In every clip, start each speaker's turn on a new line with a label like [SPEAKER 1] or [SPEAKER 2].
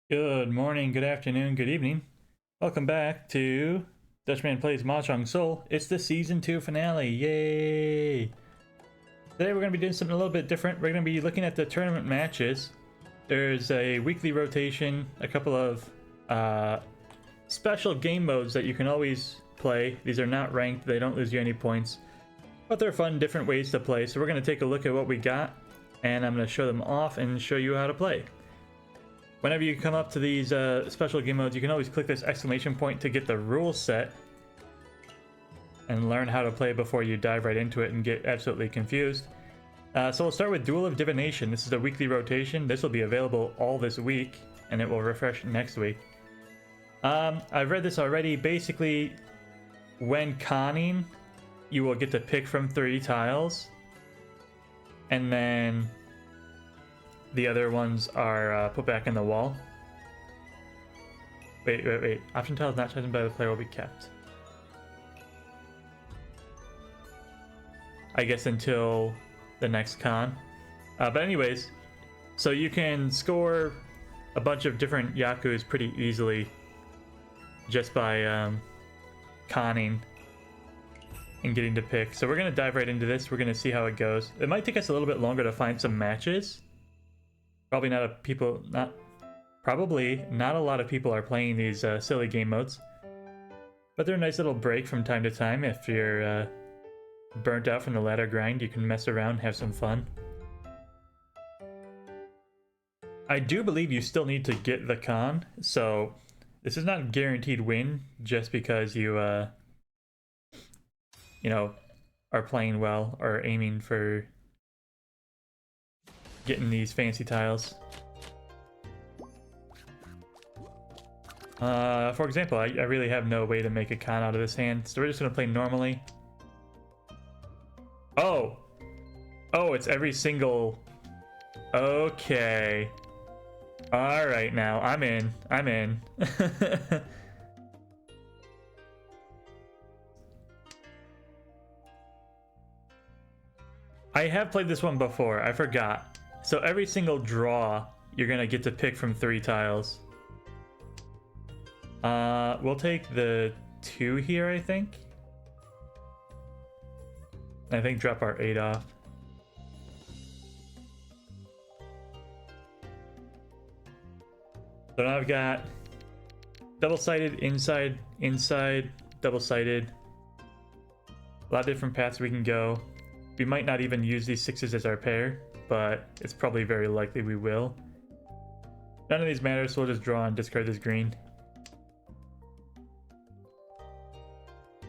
[SPEAKER 1] Good morning, good afternoon, good evening. Welcome back to Dutchman Plays Mahjong Soul. It's the Season 2 finale. Yay! Today we're going to be doing something a little bit different. We're going to be looking at the tournament matches. There's a weekly rotation, a couple of special game modes that you can always play. These are not ranked, they don't lose you any points. But they're fun, different ways to play. So we're going to take a look at what we got, and I'm going to show them off and show you how to play. Whenever you come up to these special game modes, you can always click this exclamation point to get the rules set and learn how to play before you dive right into it and get absolutely confused. So we'll start with Duel of Divination. This is a weekly rotation. This will be available all this week, and it will refresh next week. I've read this already. Basically, when conning, you will get to pick from 3 tiles, and then the other ones are put back in the wall. Wait. Option tiles not chosen by the player will be kept. I guess until the next con. But anyways, so you can score a bunch of different Yakus pretty easily just by conning and getting to pick. So we're going to dive right into this. We're going to see how it goes. It might take us a little bit longer to find some matches. Probably not a lot of people are playing these silly game modes. But they're a nice little break from time to time. If you're burnt out from the ladder grind, you can mess around, have some fun. I do believe you still need to get the con, so this is not a guaranteed win just because you are playing well or aiming for getting these fancy tiles. For example, I really have no way to make a con out of this hand, so we're just gonna play normally. Oh, it's every single. Okay. All right, now I'm in. I have played this one before. I forgot. So every single draw, you're gonna get to pick from 3 tiles. We'll take the 2 here, I think. Drop our 8 off. So now I've got double-sided, inside, double-sided. A lot of different paths we can go. We might not even use these 6s as our pair, but it's probably very likely we will. None of these matter, so we'll just draw and discard this green.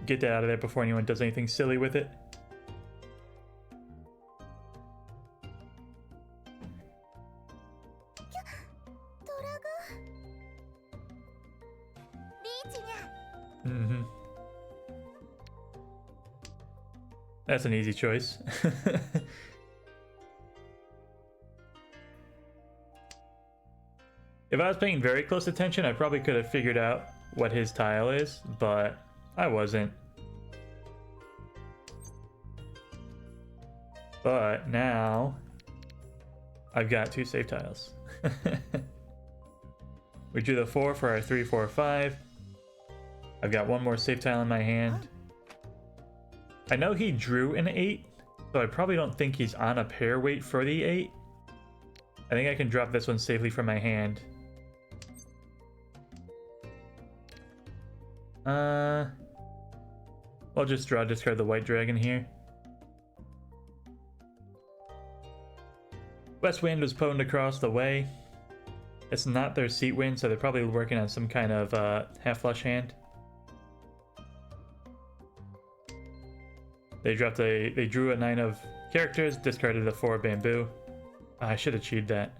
[SPEAKER 1] Get that out of there before anyone does anything silly with it. That's an easy choice. If I was paying very close attention, I probably could have figured out what his tile is, but I wasn't. But now I've got 2 safe tiles. We drew the 4 for our 3, 4, 5. I've got 1 more safe tile in my hand. I know he drew an 8, so I probably don't think he's on a pair weight for the 8. I think I can drop this one safely from my hand. I'll just discard the white dragon here. West wind was pwned across the way. It's not their seat wind, so they're probably working on some kind of half flush hand. They drew a 9 of characters, discarded a 4 bamboo. I should have cheated that.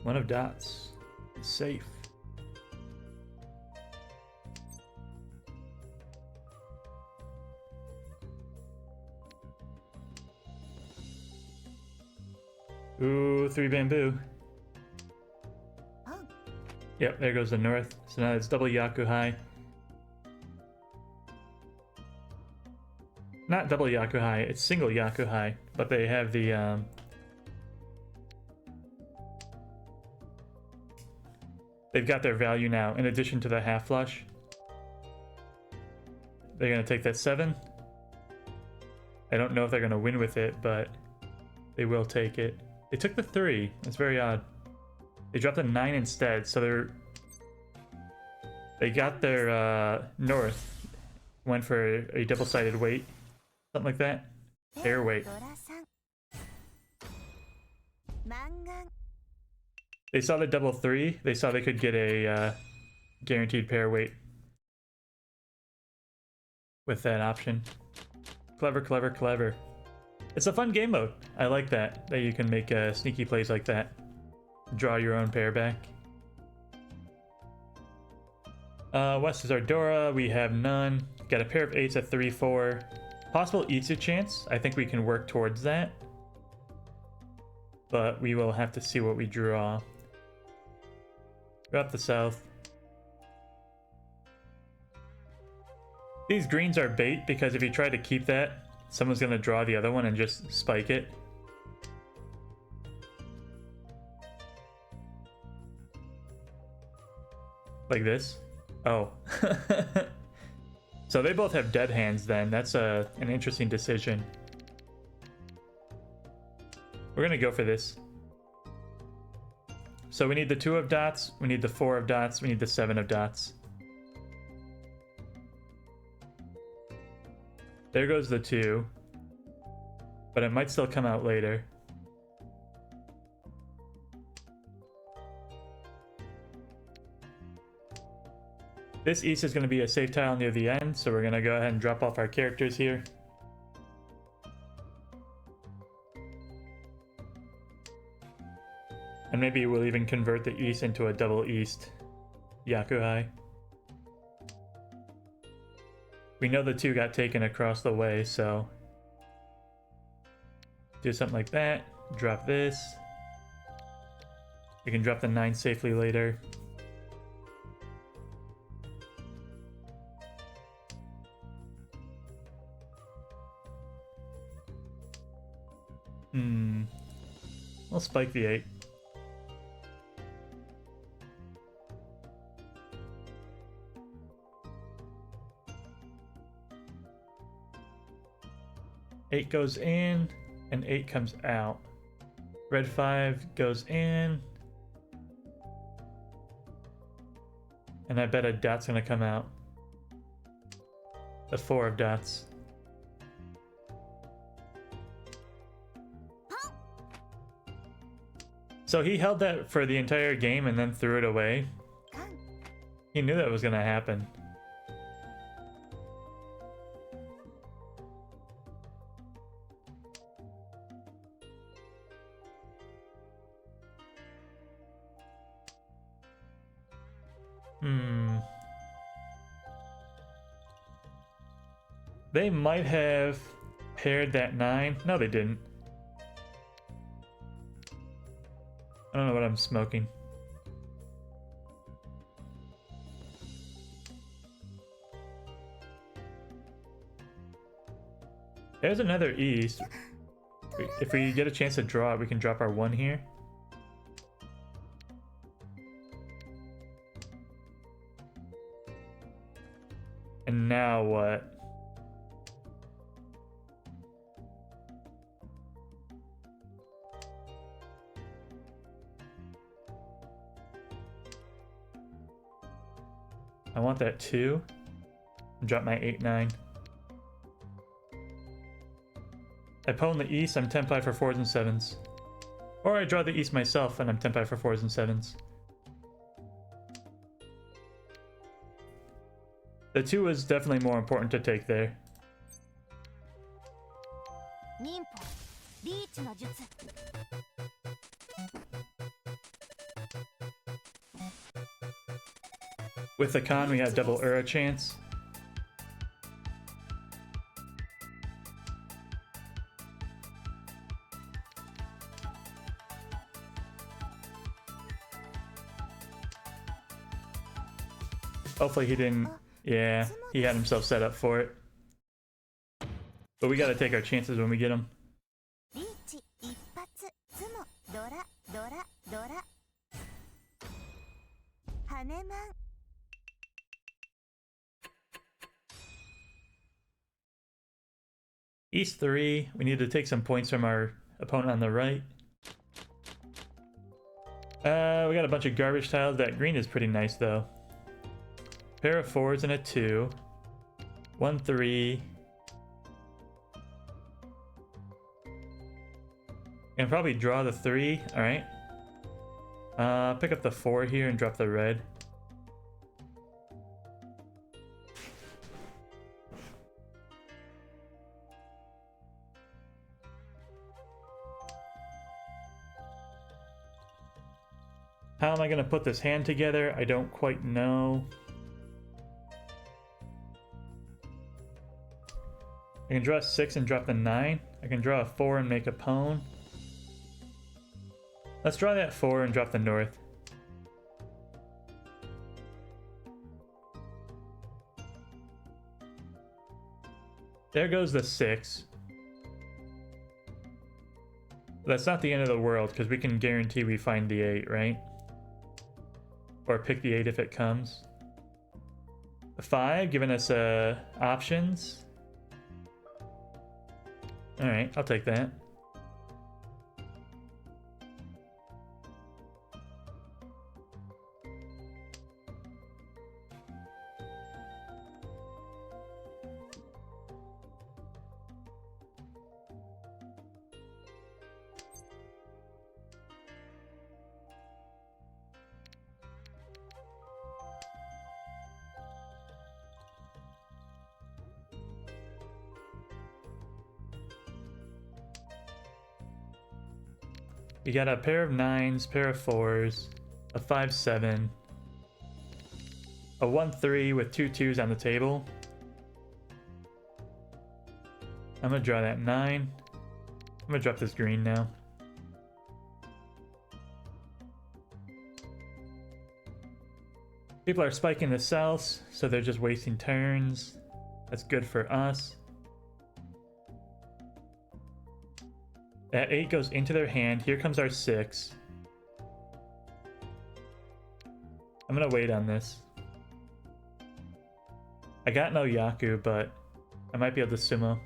[SPEAKER 1] One of dots is safe. Ooh, 3 bamboo. Yep, there goes the north. So now it's double Yakuhai. Not double Yakuhai, it's single Yakuhai, but they have the they've got their value now in addition to the half flush. They're gonna take that 7. I don't know if they're gonna win with it, but they will take it. They took the 3. That's very odd. They dropped a 9 instead, so they got their north. Went for a double-sided weight. Something like that. Pair weight. They saw the double 3. They saw they could get a guaranteed pair weight with that option. Clever, clever, clever. It's a fun game mode. I like that you can make sneaky plays like that. Draw your own pair back. West is Ardora. We have none. Got a pair of 8s at 3-4. Possible Itsu chance. I think we can work towards that. But we will have to see what we draw. Drop the south. These greens are bait because if you try to keep that, someone's going to draw the other one and just spike it. Like this. Oh. So they both have dead hands then. That's an interesting decision. We're going to go for this. So we need the 2 of dots, we need the 4 of dots, we need the 7 of dots. There goes the 2. But it might still come out later. This east is going to be a safe tile near the end, so we're going to go ahead and drop off our characters here. And maybe we'll even convert the east into a double east Yakuhai. We know the 2 got taken across the way, so do something like that. Drop this. We can drop the 9 safely later. I'll spike the 8. Eight goes in, and 8 comes out. Red 5 goes in. And I bet a dot's gonna come out. The 4 of dots. So he held that for the entire game and then threw it away. He knew that was gonna happen. They might have paired that 9. No, they didn't. I don't know what I'm smoking. There's another east. If we get a chance to draw it, we can drop our 1 here. And now what? I want that 2. Drop my 8, 9. I pwn the east, I'm tempi for 4s and 7s. Or I draw the east myself and I'm tempi for 4s and 7s. The 2 is definitely more important to take there. With the con, we have double Ura chance. Hopefully he didn't... Yeah, he had himself set up for it. But we gotta take our chances when we get him. East 3. We need to take some points from our opponent on the right. We got a bunch of garbage tiles. That green is pretty nice though. Pair of 4s and a 2. 1, 3. And probably draw the 3. Alright. Pick up the 4 here and drop the red. How am I going to put this hand together? I don't quite know. I can draw a 6 and drop the 9. I can draw a 4 and make a pawn. Let's draw that 4 and drop the north. There goes the 6. That's not the end of the world because we can guarantee we find the 8, right? Or pick the 8 if it comes. The 5 giving us options. Alright, I'll take that. You got a pair of 9s, pair of 4s, a 5, 7, a 1, 3 with 2 2s on the table. I'm gonna draw that 9. I'm gonna drop this green now. People are spiking the south, so they're just wasting turns. That's good for us. That 8 goes into their hand. Here comes our 6. I'm gonna wait on this. I got no Yaku, but I might be able to sumo.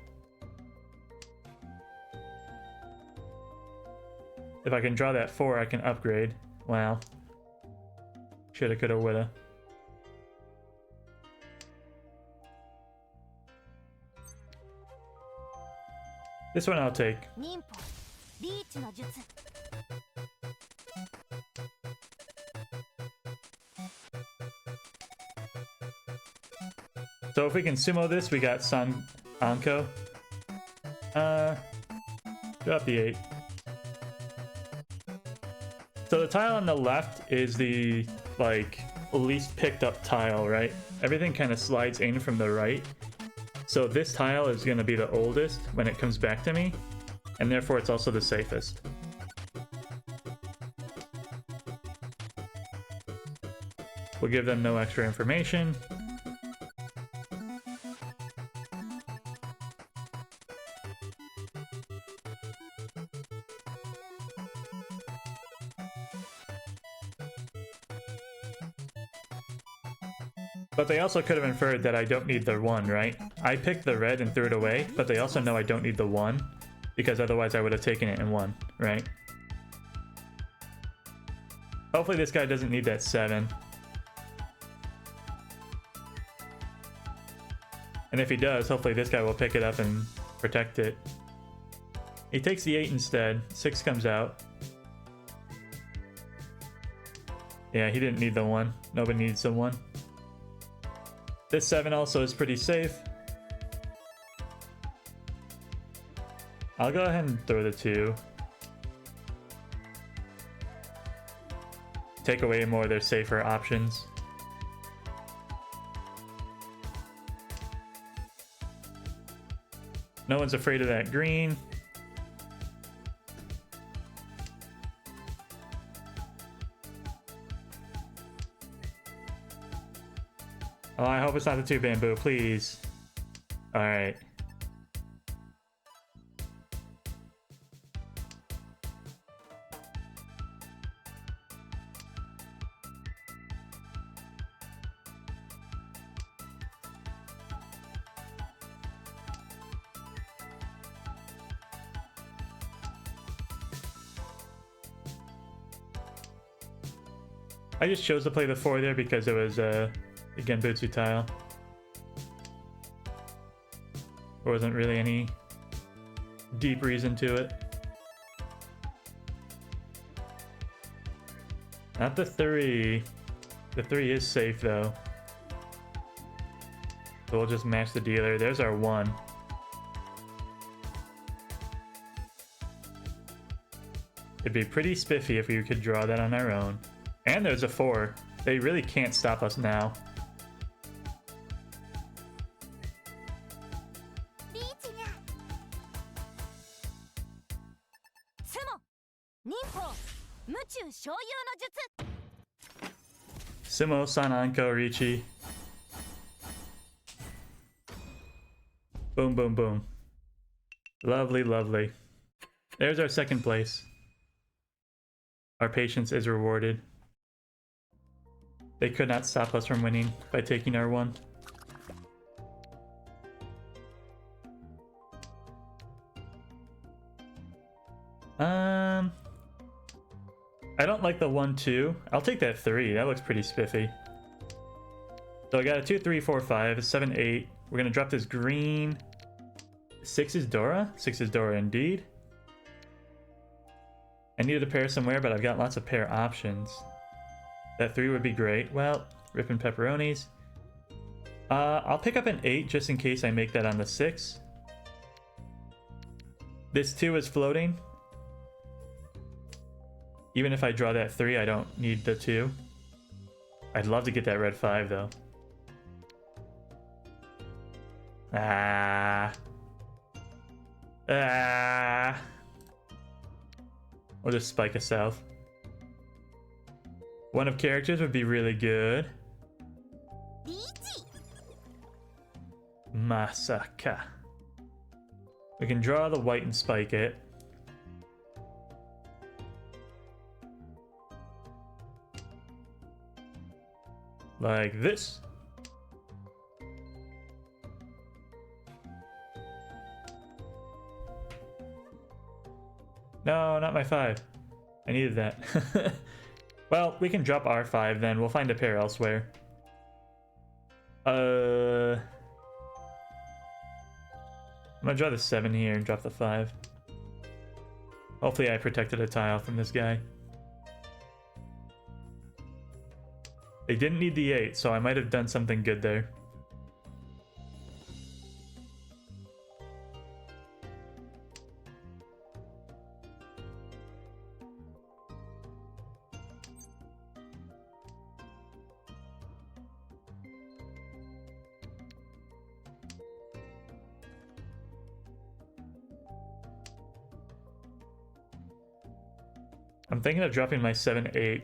[SPEAKER 1] If I can draw that 4, I can upgrade. Wow. Shoulda, coulda, woulda. This one I'll take. So if we can sumo this, we got San Anko. Drop the 8. So the tile on the left is the, like, least picked up tile, right? Everything kind of slides in from the right. So this tile is going to be the oldest when it comes back to me, and therefore it's also the safest. We'll give them no extra information. But they also could have inferred that I don't need the 1, right? I picked the red and threw it away, but they also know I don't need the 1, because otherwise I would have taken it and won, right? Hopefully this guy doesn't need that 7. And if he does, hopefully this guy will pick it up and protect it. He takes the 8 instead. 6 comes out. Yeah, he didn't need the 1. Nobody needs the 1. This 7 also is pretty safe. I'll go ahead and throw the 2. Take away more of their safer options. No one's afraid of that green. Oh, I hope it's not the 2 bamboo, please. Alright. I just chose to play the 4 there because it was a Genbutsu tile. There wasn't really any deep reason to it. Not the 3. The 3 is safe though. So we'll just match the dealer. There's our 1. It'd be pretty spiffy if we could draw that on our own. And there's a 4. They really can't stop us now. Sumo Sananko Richi. Boom, boom, boom. Lovely, lovely. There's our 2nd place. Our patience is rewarded. They could not stop us from winning by taking our 1. I don't like the 1-2. I'll take that 3. That looks pretty spiffy. So I got a 2, 3, 4, 5, a 7, 8. We're gonna drop this green. 6 is Dora. 6 is Dora indeed. I needed a pair somewhere, but I've got lots of pair options. That 3 would be great. Well, ripping pepperonis. I'll pick up an 8 just in case I make that on the 6. This 2 is floating. Even if I draw that 3, I don't need the 2. I'd love to get that red 5 though. We'll just spike a south. 1 of characters would be really good. Masaka. We can draw the white and spike it. Like this. No, not my 5. I needed that. Well, we can drop our 5 then. We'll find a pair elsewhere. I'm gonna draw the 7 here and drop the 5. Hopefully I protected a tile from this guy. They didn't need the 8, so I might have done something good there. I'm thinking of dropping my 7, 8,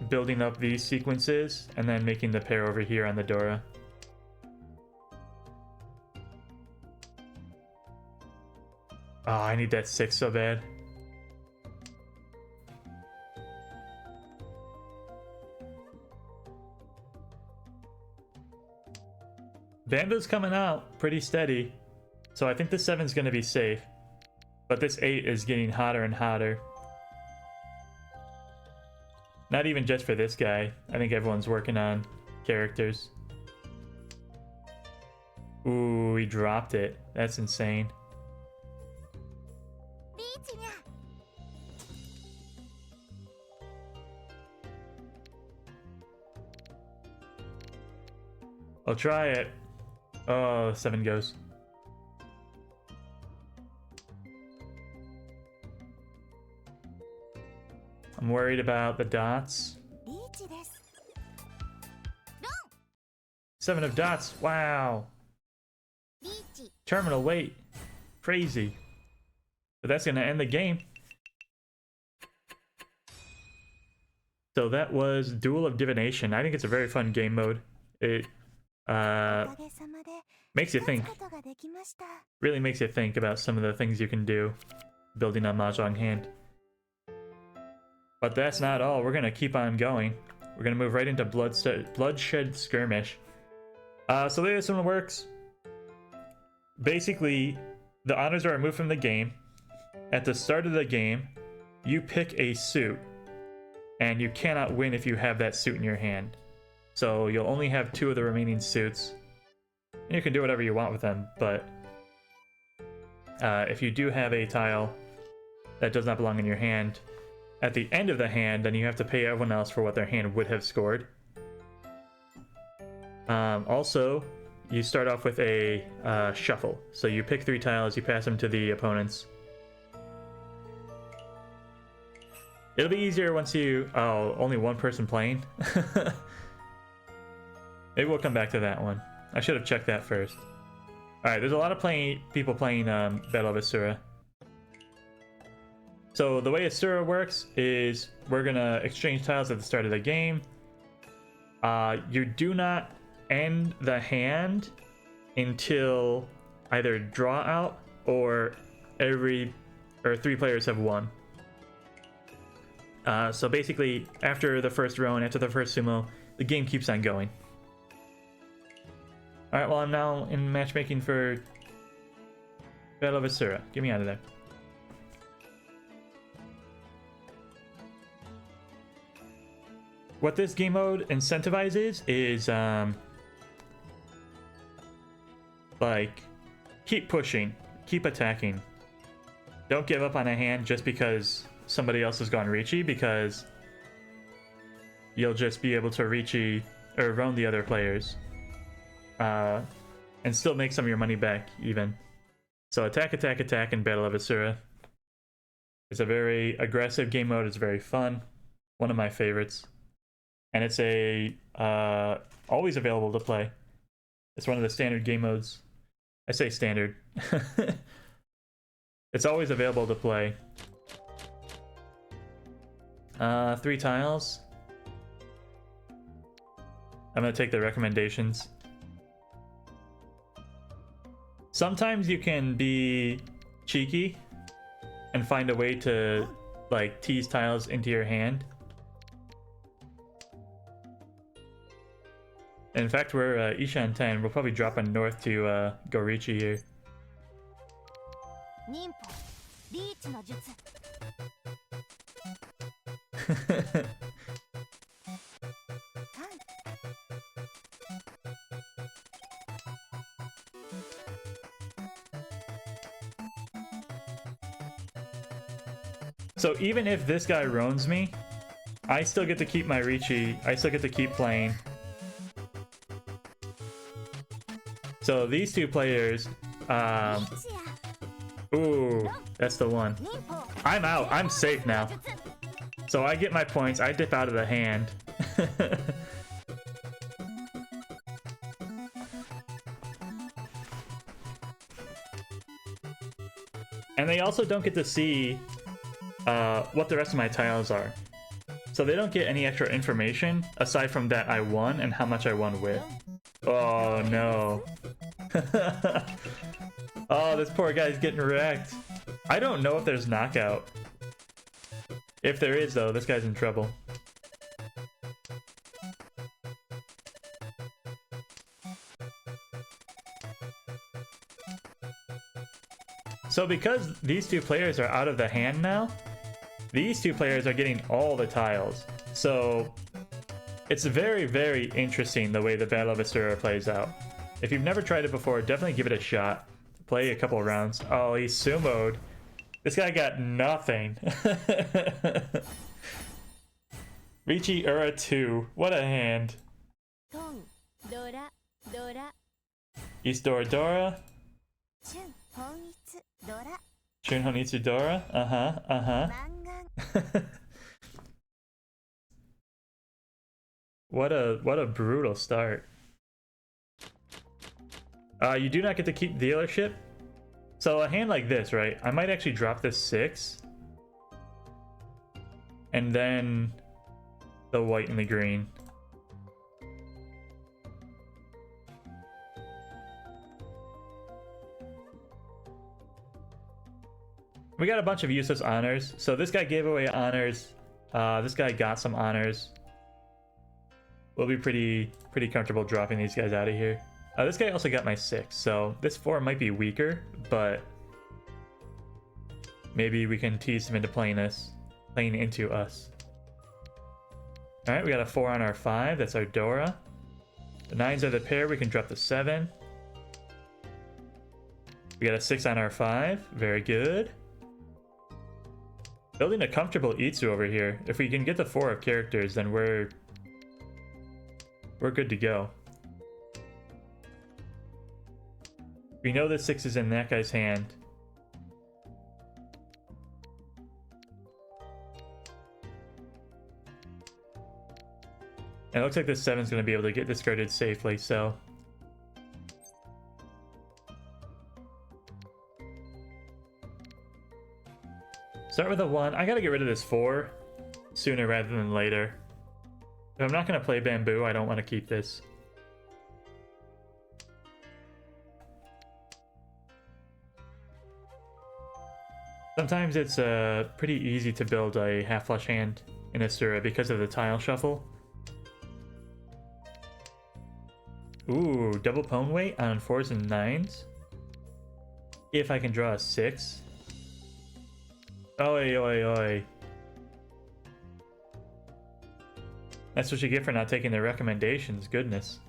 [SPEAKER 1] building up these sequences, and then making the pair over here on the Dora. Oh, I need that 6 so bad. Bamboo's coming out pretty steady, so I think the 7's going to be safe. But this 8 is getting hotter and hotter. Not even just for this guy. I think everyone's working on characters. Ooh, he dropped it. That's insane. I'll try it. Oh, 7 goes. I'm worried about the dots. 7 of dots. Wow. Terminal weight. Crazy. But that's going to end the game. So that was Duel of Divination. I think it's a very fun game mode. It makes you think. Really makes you think about some of the things you can do building a Mahjong hand. But that's not all. We're gonna keep on going. We're gonna move right into Bloodshed Skirmish. So the way this one works, basically, the honors are removed from the game. At the start of the game, you pick a suit, and you cannot win if you have that suit in your hand. So you'll only have 2 of the remaining suits. And you can do whatever you want with them, but if you do have a tile that does not belong in your hand, at the end of the hand, then you have to pay everyone else for what their hand would have scored. Also, you start off with a shuffle. So you pick 3 tiles, you pass them to the opponents. It'll be easier once you... Oh, only one person playing? Maybe we'll come back to that one. I should have checked that first. Alright, there's a lot of people playing Battle of Asura. So the way Asura works is we're gonna exchange tiles at the start of the game. You do not end the hand until either draw out or 3 players have won. So basically, after the first row and after the first sumo, the game keeps on going. Alright, well, I'm now in matchmaking for Battle of Asura. Get me out of there. What this game mode incentivizes is, like, keep pushing, keep attacking. Don't give up on a hand just because somebody else has gone Ricci, because you'll just be able to Ricci or roam the other players. And still make some of your money back, even. So attack, attack, attack in Battle of Asura. It's a very aggressive game mode. It's very fun. One of my favorites. And it's always available to play. It's one of the standard game modes. I say standard. It's always available to play. 3 tiles. I'm gonna take the recommendations. Sometimes you can be cheeky and find a way to, like, tease tiles into your hand. In fact, we're Ishan 10. We'll probably drop on north to go Ricci here. So even if this guy roams me, I still get to keep my Ricci. I still get to keep playing. So these 2 players, ooh, that's the one. I'm out. I'm safe now. So I get my points. I dip out of the hand. And they also don't get to see what the rest of my tiles are. So they don't get any extra information aside from that I won and how much I won with. Oh no. Oh, this poor guy's getting wrecked. I don't know if there's knockout. If there is, though, this guy's in trouble. So because these 2 players are out of the hand now, these 2 players are getting all the tiles. So it's very, very interesting the way the Battle of Asura plays out. If you've never tried it before, definitely give it a shot. Play a couple rounds. Oh, he's sumoed. This guy got nothing. Ricci Ura 2. What a hand. East Dora Dora. Shun Honitsu Dora. What a brutal start. You do not get to keep dealership. So a hand like this, right? I might actually drop this 6. And then the white and the green. We got a bunch of useless honors. So this guy gave away honors. This guy got some honors. We'll be pretty comfortable dropping these guys out of here. This guy also got my 6, so this 4 might be weaker, but maybe we can tease him into playing into us. Alright, we got a 4 on our 5, that's our Dora. The 9s are the pair, we can drop the 7. We got a 6 on our 5, very good. Building a comfortable Itsu over here. If we can get the 4 of characters, then we're good to go. We know the 6 is in that guy's hand. And it looks like this 7 is going to be able to get discarded safely, so... Start with a 1. I gotta get rid of this 4 sooner rather than later. If I'm not going to play Bamboo, I don't want to keep this. Sometimes it's pretty easy to build a half-flush hand in Asura because of the tile shuffle. Ooh, double pwn weight on 4s and 9s. If I can draw a 6. Oi, oi, oi. That's what you get for not taking the recommendations, goodness.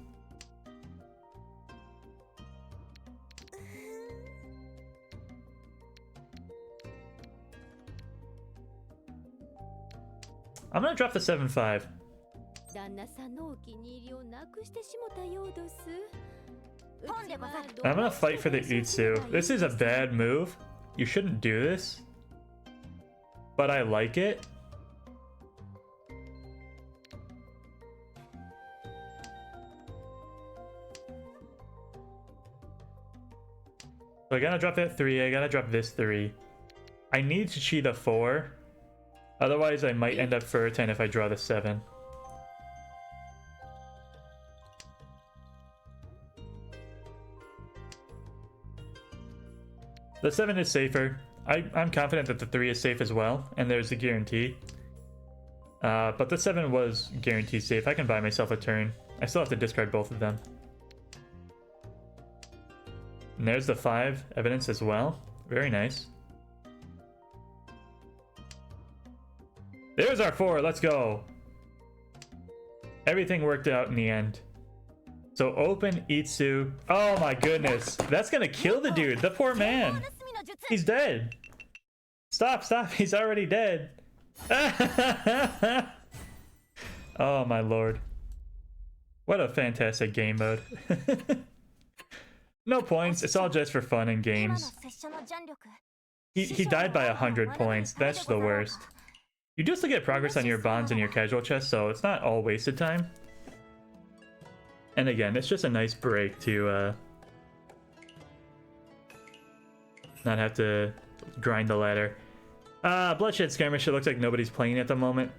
[SPEAKER 1] I'm gonna drop the 7-5. I'm gonna fight for the Utsu. This is a bad move. You shouldn't do this. But I like it. So I gotta drop that 3, I gotta drop this 3. I need to cheat a 4. Otherwise I might end up for a 10 if I draw the 7. The 7 is safer. I'm confident that the 3 is safe as well, and there's a guarantee. But the 7 was guaranteed safe. I can buy myself a turn. I still have to discard both of them. And there's the 5 evidence as well. Very nice. There's our 4, let's go. Everything worked out in the end. So open Itsu. Oh my goodness. That's gonna kill the dude, the poor man. He's dead. Stop, stop, he's already dead. Oh my lord. What a fantastic game mode. No points, it's all just for fun and games. He died by 100 points, that's the worst. You do still get progress on your bonds and your casual chest, so it's not all wasted time. And again, it's just a nice break to not have to grind the ladder. Bloodshed Skirmish, it looks like nobody's playing at the moment.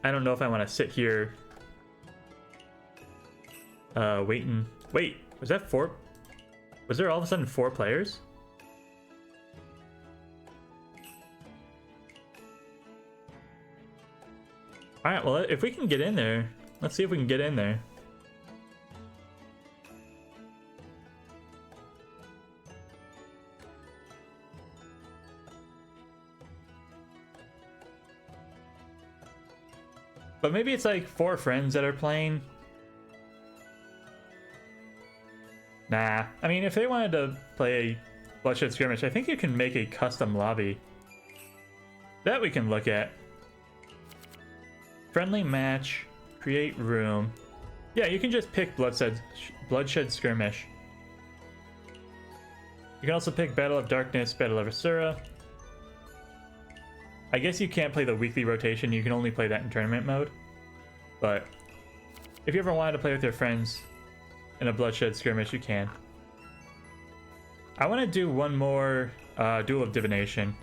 [SPEAKER 1] I don't know if I want to sit here waiting. Wait, was that 4? Was there all of a sudden 4 players? Alright, well, if we can get in there, let's see if we can get in there. But maybe it's like 4 friends that are playing. Nah, I mean, if they wanted to play a Bloodshed Skirmish, I think you can make a custom lobby. That we can look at. Friendly match, create room. Yeah, you can just pick Bloodshed Skirmish. You can also pick Battle of Darkness, Battle of Asura. I guess you can't play the weekly rotation, you can only play that in tournament mode. But if you ever wanted to play with your friends in a Bloodshed Skirmish, you can. I want to do one more Duel of Divination.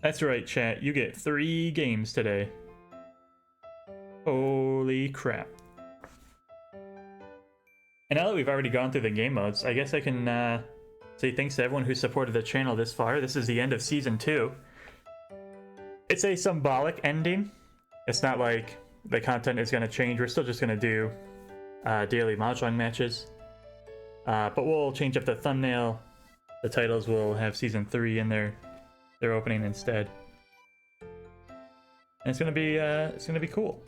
[SPEAKER 1] That's right, chat. You get 3 games today. Holy crap. And now that we've already gone through the game modes, I guess I can say thanks to everyone who supported the channel this far. This is the end of Season 2. It's a symbolic ending. It's not like the content is going to change. We're still just going to do daily Mahjong matches. But we'll change up the thumbnail. The titles will have Season 3 in their opening instead. And it's going to be cool.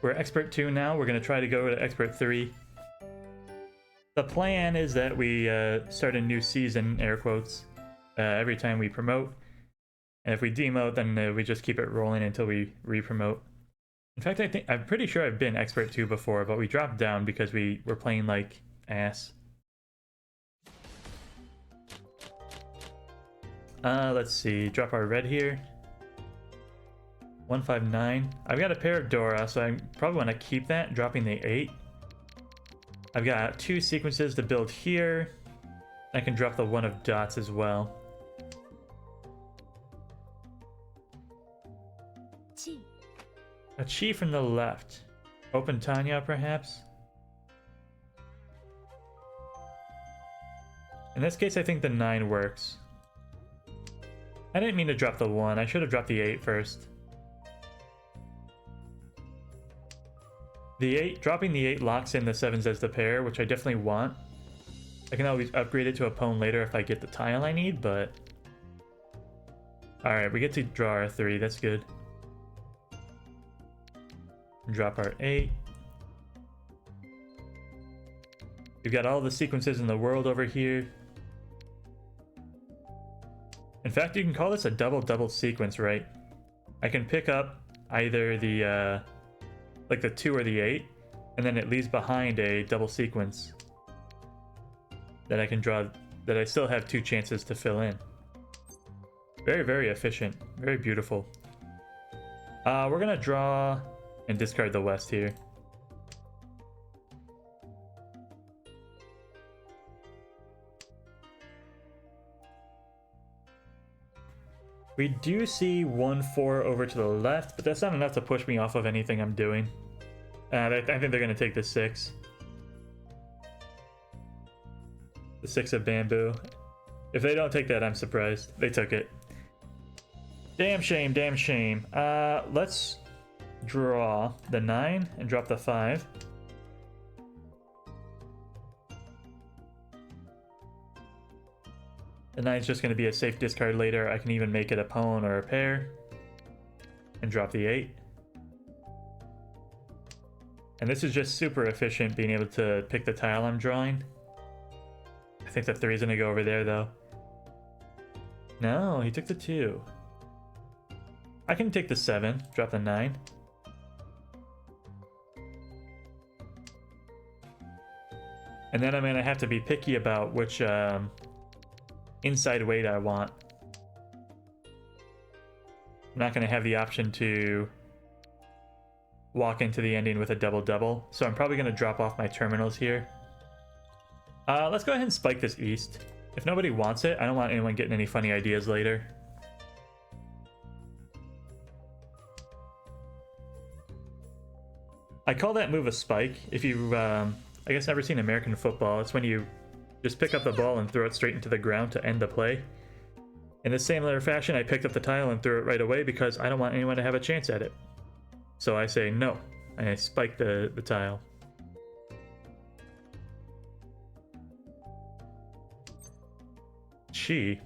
[SPEAKER 1] We're Expert 2 now. We're going to try to go to Expert 3. The plan is that we start a new season, air quotes, every time we promote. And if we demote, then we just keep it rolling until we re-promote. In fact, I'm pretty sure I've been Expert 2 before, but we dropped down because we were playing like ass. Let's see. Drop our red here. 159. I've got a pair of Dora, so I probably want to keep that, dropping the 8. I've got 2 sequences to build here. I can drop the 1 of dots as well. A chi from the left. Open Tanya, perhaps? In this case, I think the 9 works. I didn't mean to drop the 1. I should have dropped the 8 first. The 8, dropping the 8 locks in the 7s as the pair, which I definitely want. I can always upgrade it to a pawn later if I get the tile I need, but... Alright, we get to draw our 3, that's good. Drop our 8. We've got all the sequences in the world over here. In fact, you can call this a double-double sequence, right? I can pick up either the, like the 2 or the 8, and then it leaves behind a double sequence that I can draw, that I still have 2 chances to fill in. Very, very efficient. Very beautiful. We're gonna draw and discard the west here. We do see 1-4 over to the left, but that's not enough to push me off of anything I'm doing. I think they're going to take the 6. The 6 of bamboo. If they don't take that, I'm surprised. They took it. Damn shame, damn shame. Let's draw the 9 and drop the 5. The 9's just going to be a safe discard later. I can even make it a pawn or a pair. And drop the 8. And this is just super efficient, being able to pick the tile I'm drawing. I think the 3's going to go over there, though. No, he took the 2. I can take the 7, drop the 9. And then I'm going to have to be picky about which inside weight I want. I'm not going to have the option to walk into the ending with a double-double, so I'm probably going to drop off my terminals here. Let's go ahead and spike this east. If nobody wants it, I don't want anyone getting any funny ideas later. I call that move a spike. If you've, I guess, never seen American football, it's when you just pick up the ball and throw it straight into the ground to end the play. In the similar fashion, I picked up the tile and threw it right away because I don't want anyone to have a chance at it. So I say no, and I spike the tile. Chi.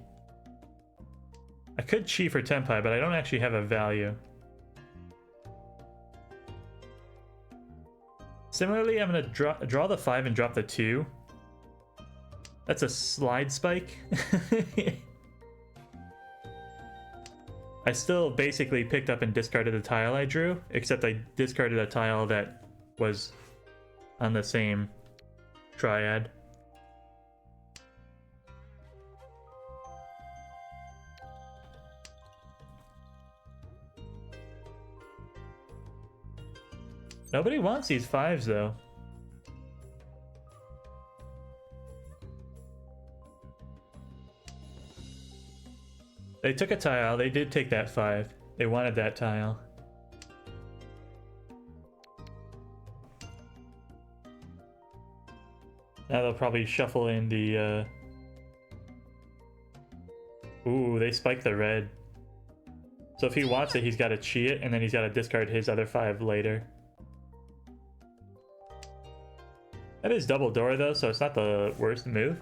[SPEAKER 1] I could chi for Tenpai, but I don't actually have a value. Similarly, I'm going to draw the 5 and drop the 2. That's a slide spike. I still basically picked up and discarded the tile I drew, except I discarded a tile that was on the same triad. Nobody wants these 5s, though. They took a tile. They did take that 5. They wanted that tile. Now they'll probably shuffle in the... Ooh, they spike the red. So if he wants it, he's got to chi it, and then he's got to discard his other 5 later. That is double door though, so it's not the worst move.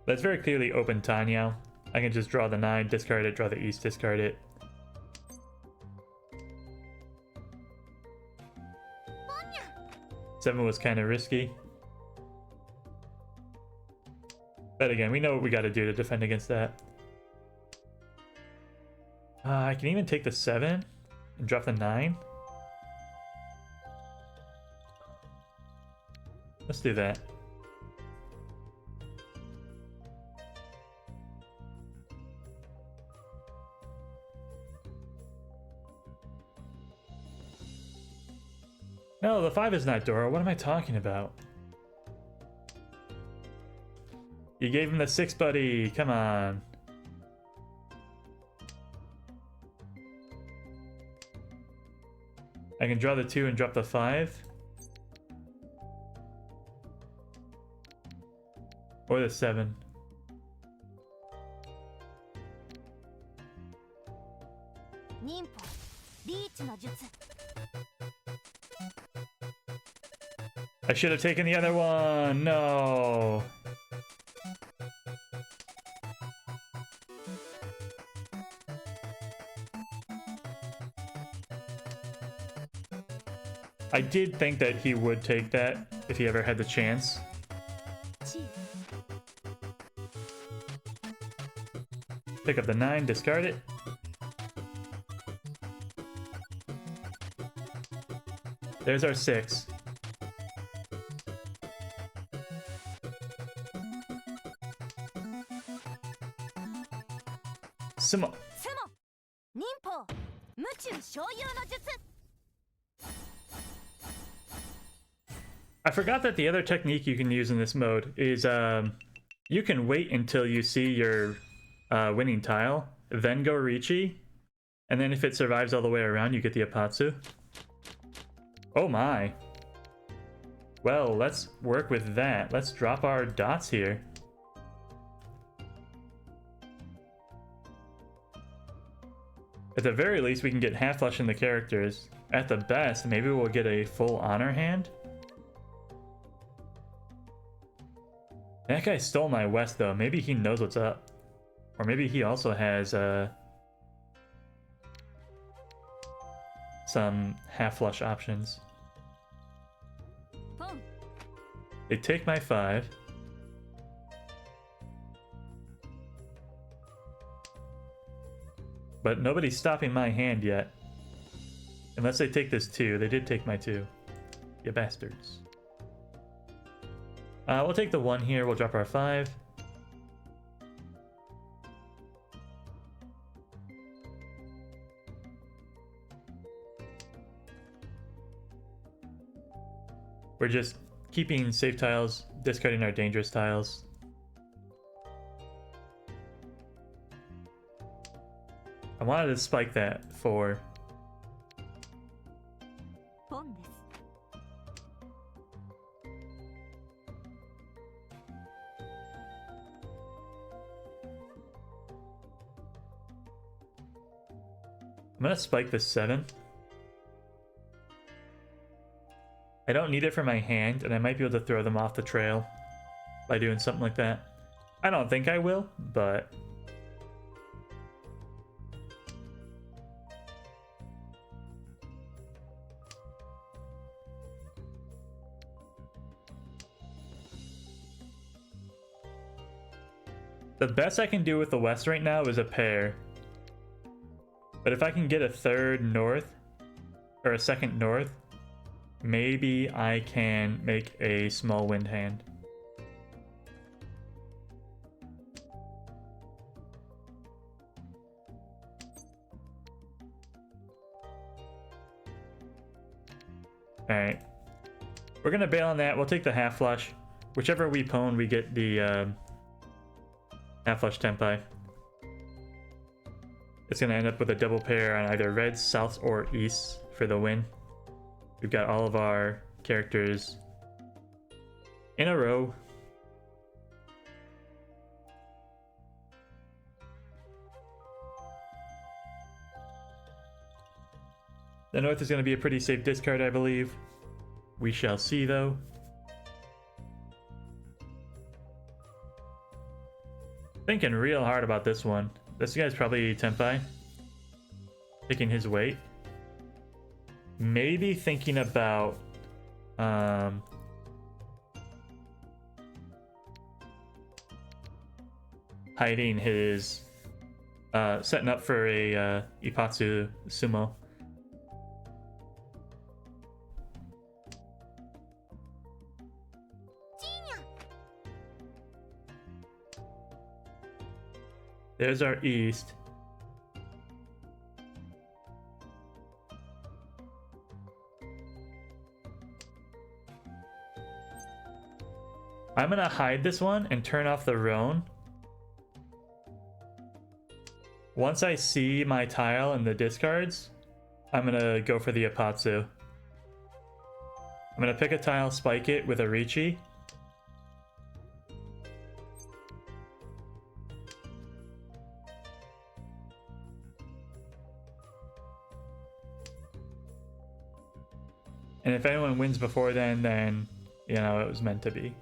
[SPEAKER 1] But it's very clearly open Tanyao. I can just draw the 9, discard it, draw the east, discard it. Seven was kind of risky. But again, we know what we got to do to defend against that. I can even take the 7 and drop the 9. Let's do that. No, the 5 is not Dora. What am I talking about? You gave him the 6, buddy. Come on. I can draw the 2 and drop the 5. Or the 7. I should have taken the other one. No. I did think that he would take that if he ever had the chance. Pick up the 9, discard it. There's our 6. Sumo. I forgot that the other technique you can use in this mode is you can wait until you see your winning tile, then go Richi, and then if it survives all the way around, you get the Apatsu. Oh my. Well, let's work with that. Let's drop our dots here. At the very least, we can get half flush in the characters. At the best, maybe we'll get a full honor hand. That guy stole my west though. Maybe he knows what's up. Or maybe he also has some half flush options. They take my 5. But nobody's stopping my hand yet. Unless they take this 2. They did take my 2. You bastards. We'll take the 1 here. We'll drop our 5. We're just keeping safe tiles, discarding our dangerous tiles. I wanted to spike that for... I'm gonna spike the 7. I don't need it for my hand, and I might be able to throw them off the trail by doing something like that. I don't think I will, but... the best I can do with the west right now is a pair. But if I can get a 3rd north, or a 2nd north, maybe I can make a small wind hand. Alright. We're gonna bail on that. We'll take the half flush. Whichever we pwn, we get the half flush tempai. It's gonna end up with a double pair on either reds, souths, or easts for the win. We've got all of our characters in a row. The north is going to be a pretty safe discard, I believe. We shall see, though. Thinking real hard about this one. This guy's probably Tenpai. Picking his weight. Maybe thinking about... hiding his... setting up for a Ipatsu Sumo. There's our east. I'm gonna hide this one and turn off the Roan. Once I see my tile and the discards, I'm gonna go for the Ipatsu. I'm gonna pick a tile, spike it with a Riichi. And if anyone wins before then, you know, it was meant to be.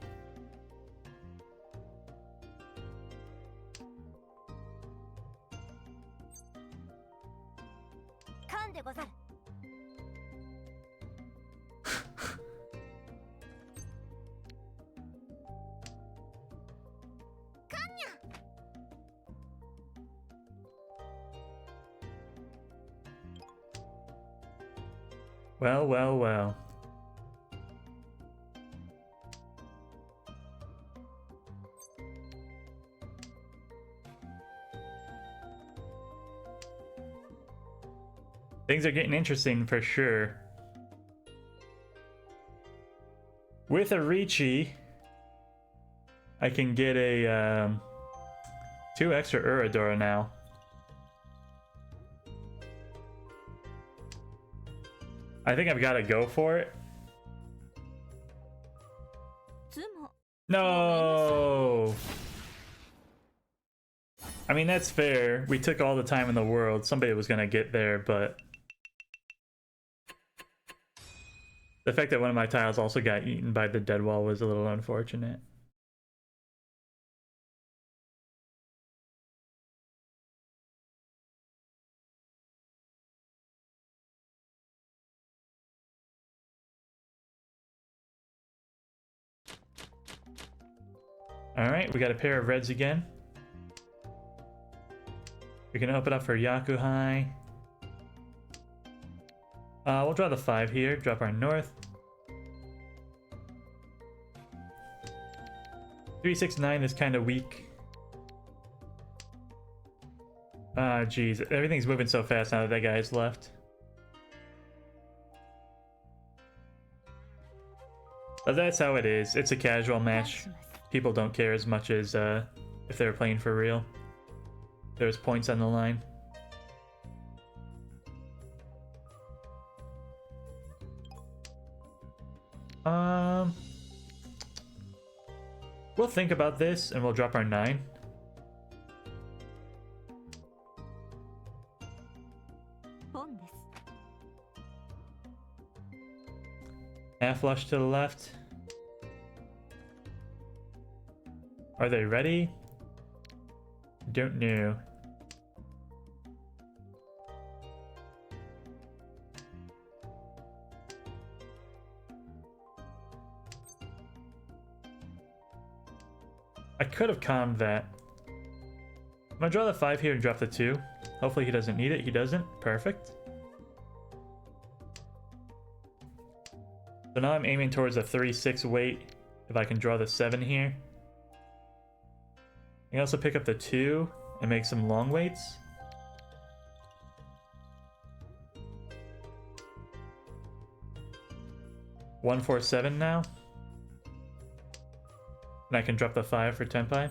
[SPEAKER 1] Well, well, well. Things are getting interesting for sure. With a Riichi, I can get a 2 extra Uradora now. I think I've got to go for it. No! I mean, that's fair. We took all the time in the world. Somebody was going to get there, but... the fact that one of my tiles also got eaten by the dead wall was a little unfortunate. Alright, we got a pair of reds again. We can open up for Yakuhai. We'll draw the 5 here, drop our north. 369 is kind of weak. Geez, everything's moving so fast now that that guy's left. But that's how it is. It's a casual match. People don't care as much as if they're playing for real. There's points on the line. We'll think about this and we'll drop our 9. Half flush to the left. Are they ready? Don't know. I could have calmed that. I'm gonna draw the 5 here and drop the 2. Hopefully he doesn't need it. He doesn't. Perfect. So now I'm aiming towards a 3-6 weight. If I can draw the 7 here. I can also pick up the 2 and make some long weights. One, 4, 7 now. And I can drop the 5 for Tenpai.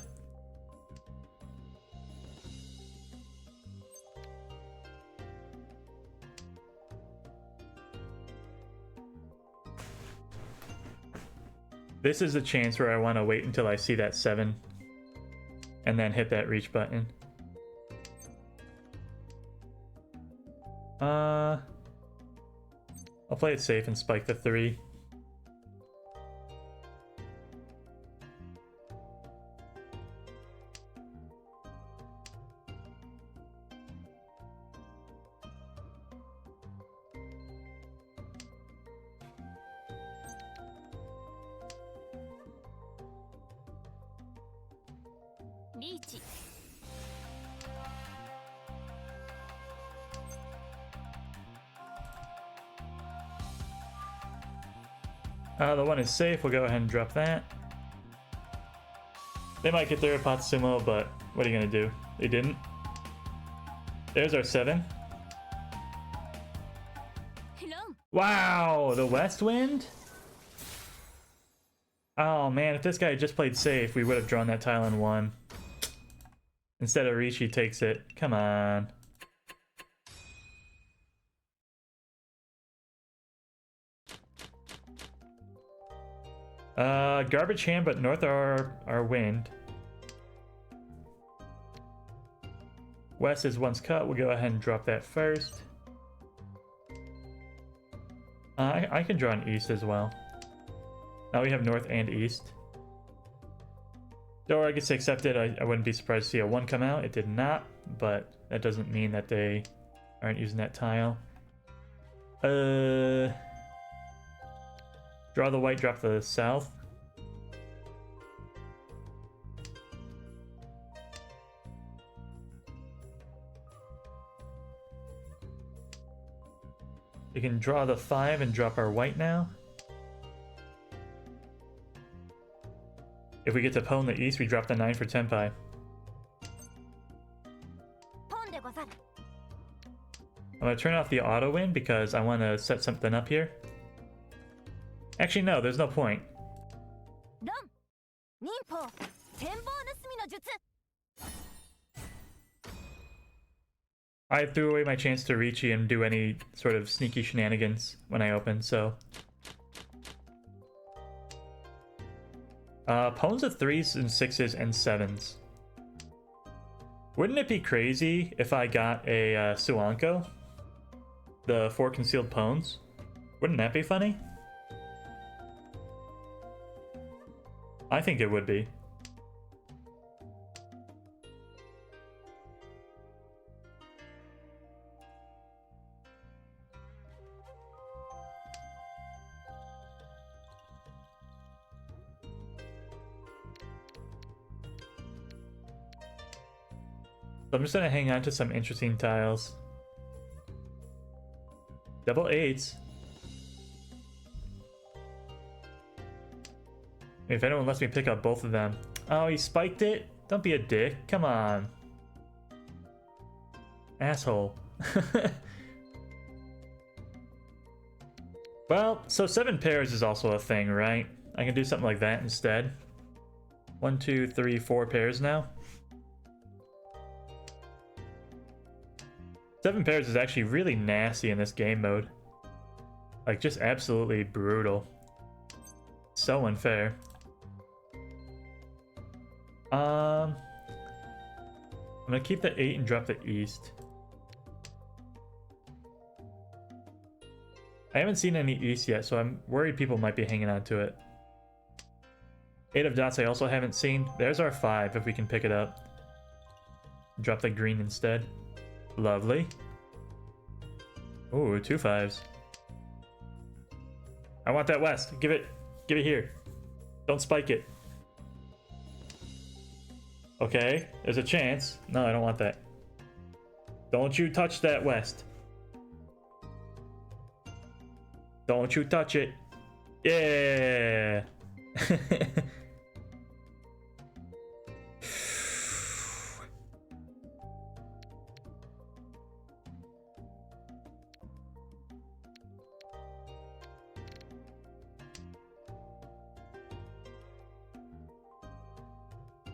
[SPEAKER 1] This is a chance where I want to wait until I see that 7 and then hit that reach button. I'll play it safe and spike the 3. The one is safe. We'll go ahead and drop that. They might get their Potsumo, but what are you gonna do? They didn't. There's our 7. Wow, the West Wind? Oh man, if this guy had just played safe, we would have drawn that tile and won. Instead of Rishi takes it. Come on. Garbage hand, but north our wind. West is once cut. We'll go ahead and drop that first. I can draw an east as well. Now we have north and east. Or I guess accepted. I wouldn't be surprised to see a 1 come out. It did not, but that doesn't mean that they aren't using that tile. Draw the white, drop the south. We can draw the 5 and drop our white now. If we get to pwn the east, we drop the 9 for Tenpai. I'm gonna turn off the auto win because I want to set something up here. Actually, no, there's no point. I threw away my chance to Richi and do any sort of sneaky shenanigans when I opened, so... Pwns of 3s and 6s and 7s. Wouldn't it be crazy if I got a Suanko? The 4 concealed pwns? Wouldn't that be funny? I think it would be. So I'm just gonna hang on to some interesting tiles. Double 8s. If anyone lets me pick up both of them. Oh, he spiked it? Don't be a dick. Come on. Asshole. Well, so 7 pairs is also a thing, right? I can do something like that instead. 1, 2, 3, 4 pairs now. 7 pairs is actually really nasty in this game mode. Like, just absolutely brutal. So unfair. I'm gonna keep the 8 and drop the east. I haven't seen any east yet, so I'm worried people might be hanging on to it. 8 of dots I also haven't seen. There's our 5 if we can pick it up. Drop the green instead. Lovely. Ooh, 2 5s. I want that west. Give it here. Don't spike it. Okay, there's a chance. No, I don't want that. Don't you touch that west. Don't you touch it. Yeah.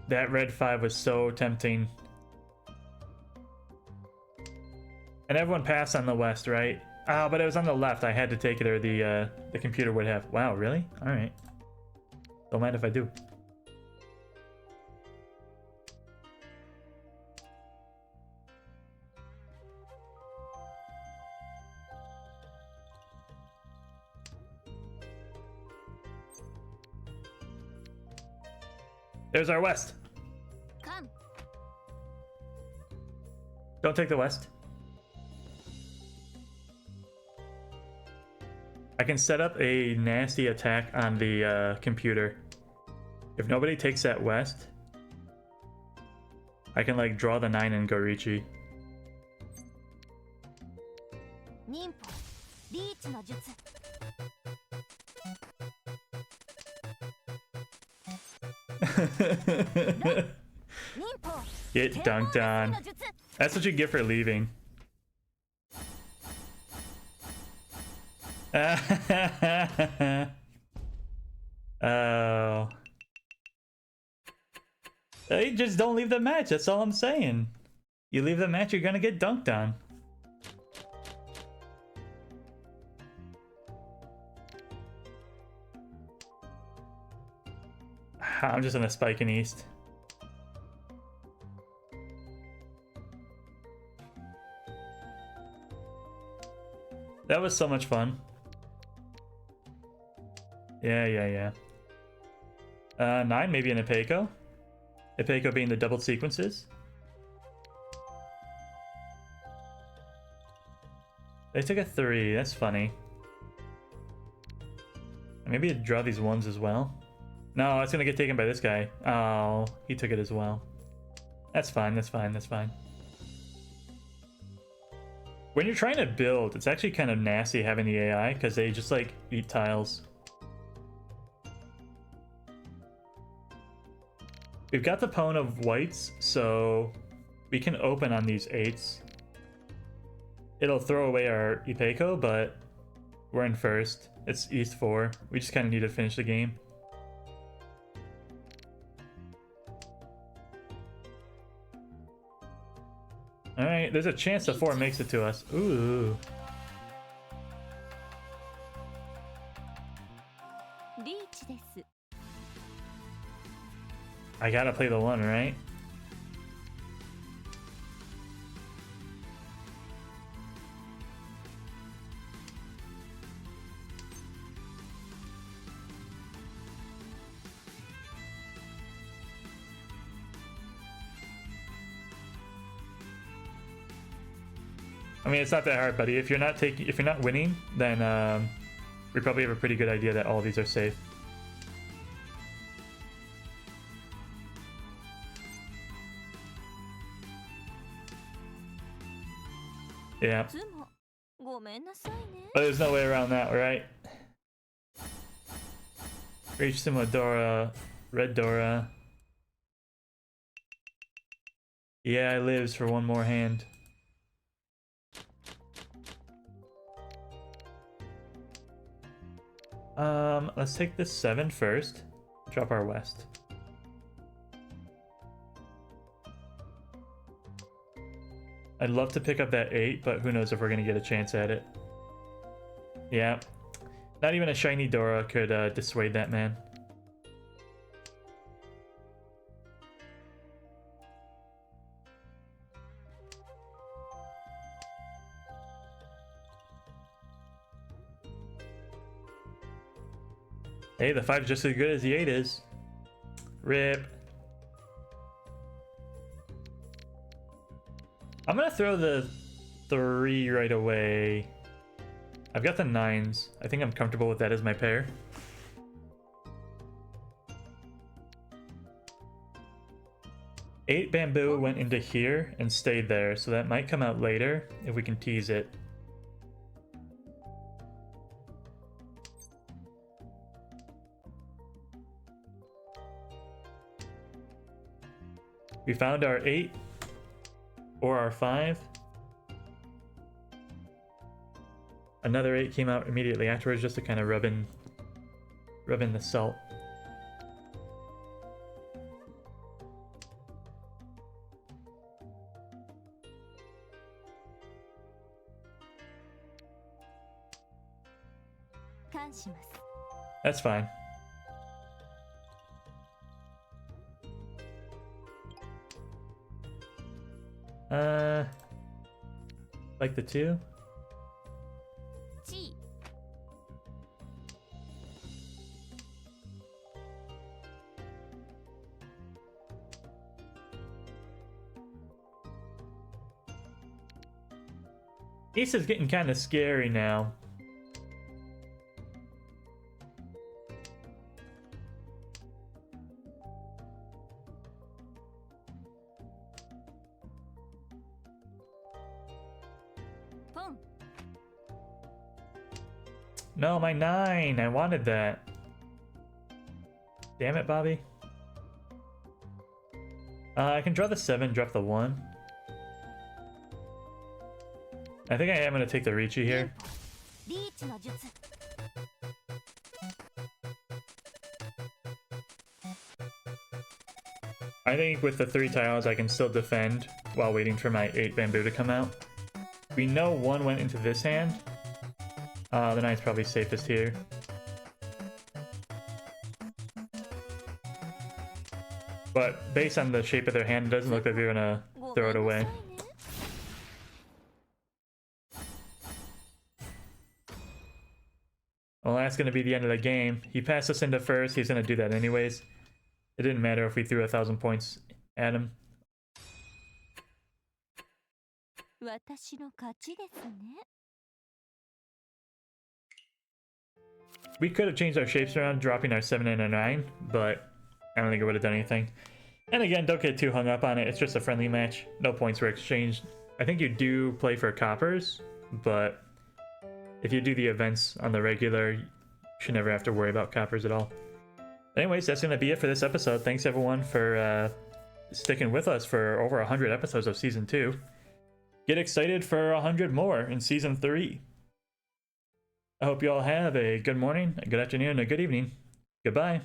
[SPEAKER 1] That red 5 was so tempting. And everyone passed on the west, right? Oh, but it was on the left. I had to take it or the computer would have. Wow, really? Alright. Don't mind if I do. There's our west.
[SPEAKER 2] Come.
[SPEAKER 1] Don't take the west. I can set up a nasty attack on the computer. If nobody takes that west, I can like draw the 9 and go Riichi. Get dunked on. That's what you get for leaving. Oh. Hey, just don't leave the match, that's all I'm saying. You leave the match, you're gonna get dunked on. I'm just gonna spike in east. That was so much fun. Yeah. 9 maybe an Ipeco. Ipeco being the doubled sequences. They took a 3, that's funny. Maybe I'd draw these 1s as well. No, it's gonna get taken by this guy. Oh, he took it as well. That's fine, that's fine, that's fine. When you're trying to build, it's actually kind of nasty having the AI, because they just like eat tiles. We've got the pawn of whites, so we can open on these 8s. It'll throw away our Ipeco, but we're in first. It's east 4. We just kind of need to finish the game. Alright, there's a chance the 4 makes it to us. Ooh. I gotta play the 1, right? I mean, it's not that hard, buddy. If you're not winning, then we probably have a pretty good idea that all of these are safe. Yeah. But there's no way around that, right? Reach similar Dora, red Dora. Yeah, I lives for one more hand. Let's take this 7 first. Drop our west. I'd love to pick up that 8, but who knows if we're gonna get a chance at it. Yeah. Not even a shiny Dora could dissuade that man. Hey, the 5's just as good as the 8 is. Rip. I'm gonna throw the 3 right away. I've got the 9s. I think I'm comfortable with that as my pair. Eight bamboo went into here and stayed there, so that might come out later if we can tease it. We found our 8 or our 5. Another 8 came out immediately afterwards just to kind of rub in the salt. That's fine. Like the 2. Ace is getting kind of scary now. No, my 9. I wanted that. Damn it, Bobby. I can draw the 7, drop the 1. I think I am going to take the Ricci here. I think with the 3 tiles I can still defend while waiting for my 8 bamboo to come out. We know 1 went into this hand. The 9's probably safest here. But based on the shape of their hand, it doesn't look like they're gonna throw it away. Well, that's gonna be the end of the game. He passed us into first, he's gonna do that anyways. It didn't matter if we threw 1,000 points at him. We could have changed our shapes around, dropping our 7 and a 9, but I don't think it would have done anything. And again, don't get too hung up on it. It's just a friendly match. No points were exchanged. I think you do play for coppers, but if you do the events on the regular, you should never have to worry about coppers at all. Anyways, that's going to be it for this episode. Thanks everyone for sticking with us for over 100 episodes of Season 2. Get excited for 100 more in Season 3. I hope you all have a good morning, a good afternoon, a good evening. Goodbye.